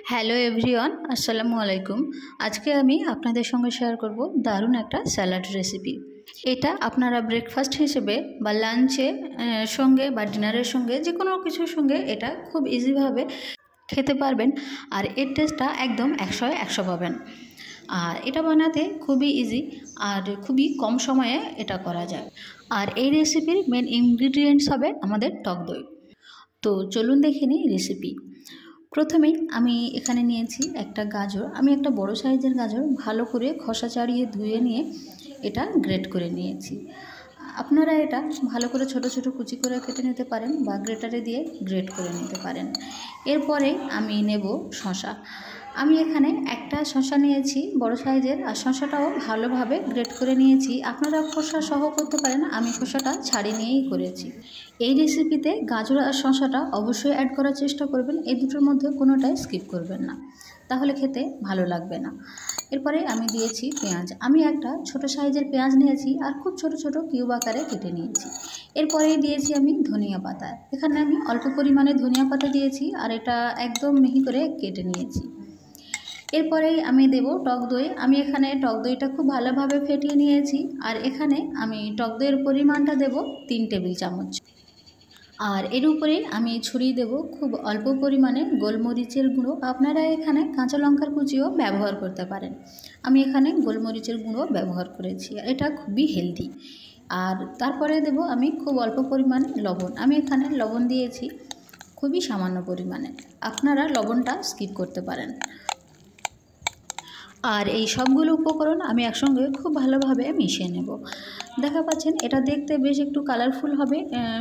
Hello everyone, আসসালামু আলাইকুম। আজকে আমি আপনাদের সঙ্গে শেয়ার করব দারুণ একটা স্যালাড রেসিপি। এটা আপনারা ব্রেকফাস্ট হিসেবে বা লাঞ্চে সঙ্গে বা ডিনারের সঙ্গে যে কোনো কিছুর সঙ্গে এটা খুব ইজিভাবে খেতে পারবেন। আর এর টেস্টটা একদম 100-100 পাবেন। আর এটা বানাতে খুবই ইজি আর খুবই কম সময়ে এটা করা যায়। আর এই রেসিপির মেন ইনগ্রিডিয়েন্টস হবে আমাদের টক দই। তো চলুন দেখে নিই রেসিপি। প্রথমেই আমি এখানে নিয়েছি একটা গাজর। আমি একটা বড় সাইজের গাজর ভালো করে খোসা ছাড়িয়ে ধুয়ে নিয়ে এটা গ্রেট করে নিয়েছি। আপনারা এটা ভালো করে ছোট ছোট কুচি করে কেটে নিতে পারেন বা গ্রেটারে দিয়ে গ্রেট করে নিতে পারেন। এরপরে আমি নেব শসা। আমি এখানে একটা শসা নিয়েছি বড় সাইজের, আর শসাটাও ভালোভাবে গ্রেট করে নিয়েছি। আপনারা খোসা সহ করতে পারেন, আমি খোসাটা ছাড়িয়ে নিয়েই করেছি। এই রেসিপিতে গাজর আর শসাটা অবশ্যই অ্যাড করার চেষ্টা করবেন, এই দুটোর মধ্যে কোনোটাই স্কিপ করবেন না, তাহলে খেতে ভালো লাগবে না। এরপরে আমি দিয়েছি পেঁয়াজ। আমি একটা ছোট সাইজের পেঁয়াজ নিয়েছি আর খুব ছোট ছোট কিউব আকারে কেটে নিয়েছি। এরপরে দিয়েছি আমি ধনিয়া পাতা। এখানে আমি অল্প পরিমাণে ধনিয়া পাতা দিয়েছি আর এটা একদম মিহি করে কেটে নিয়েছি। এরপরেই আমি দেব টক দই। আমি এখানে টক দইটা খুব ভালোভাবে ফেটিয়ে নিয়েছি আর এখানে আমি টক দইয়ের পরিমাণটা দেব 3 টেবিল চামচ। আর এর উপরে আমি ছড়িয়ে দেব খুব অল্প পরিমাণে গোলমরিচের গুঁড়ো। আপনারা এখানে কাঁচা লঙ্কার কুচিও ব্যবহার করতে পারেন, আমি এখানে গোলমরিচের গুঁড়ো ব্যবহার করেছি। এটা খুবই হেলদি। আর তারপরে দেব আমি খুব অল্প পরিমাণে লবণ। আমি এখানে লবণ দিয়েছি খুবই সামান্য পরিমাণে, আপনারা লবণটা স্কিপ করতে পারেন। আর এই সবগুলো উপকরণ আমি একসঙ্গে খুব ভালোভাবে মিশিয়ে নেব। দেখা পাচ্ছেন এটা দেখতে বেশ একটু কালারফুল হবে,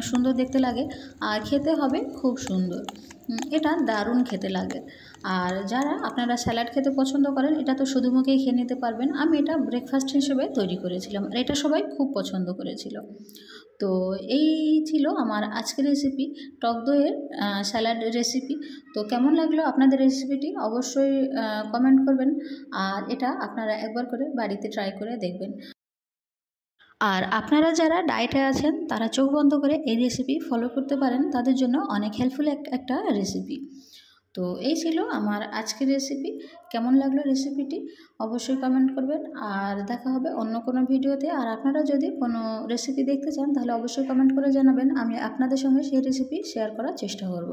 সুন্দর দেখতে লাগে আর খেতে হবে খুব সুন্দর। এটা দারুণ খেতে লাগে। আর যারা আপনারা স্যালাড খেতে পছন্দ করেন, এটা তো শুধু মুখেই খেয়ে নিতে পারবেন। আমি এটা ব্রেকফাস্ট হিসেবে তৈরি করেছিলাম আর এটা সবাই খুব পছন্দ করেছিল। তো এই ছিল আমার আজকের রেসিপি, টক দইয়ের স্যালাড রেসিপি। তো কেমন লাগলো আপনাদের রেসিপিটি অবশ্যই কমেন্ট করবেন। আর এটা আপনারা একবার করে বাড়িতে ট্রাই করে দেখবেন। আর আপনারা যারা ডায়েটে আছেন তারা চোখ বন্ধ করে এই রেসিপি ফলো করতে পারেন, তাদের জন্য অনেক হেল্পফুল একটা রেসিপি। তো এই ছিল আমার আজকের রেসিপি। কেমন লাগলো রেসিপিটি অবশ্যই কমেন্ট করবেন। আর দেখা হবে অন্য কোনো ভিডিওতে। আর আপনারা যদি কোনো রেসিপি দেখতে চান তাহলে অবশ্যই কমেন্ট করে জানাবেন, আমি আপনাদের সঙ্গে সেই রেসিপি শেয়ার করার চেষ্টা করব।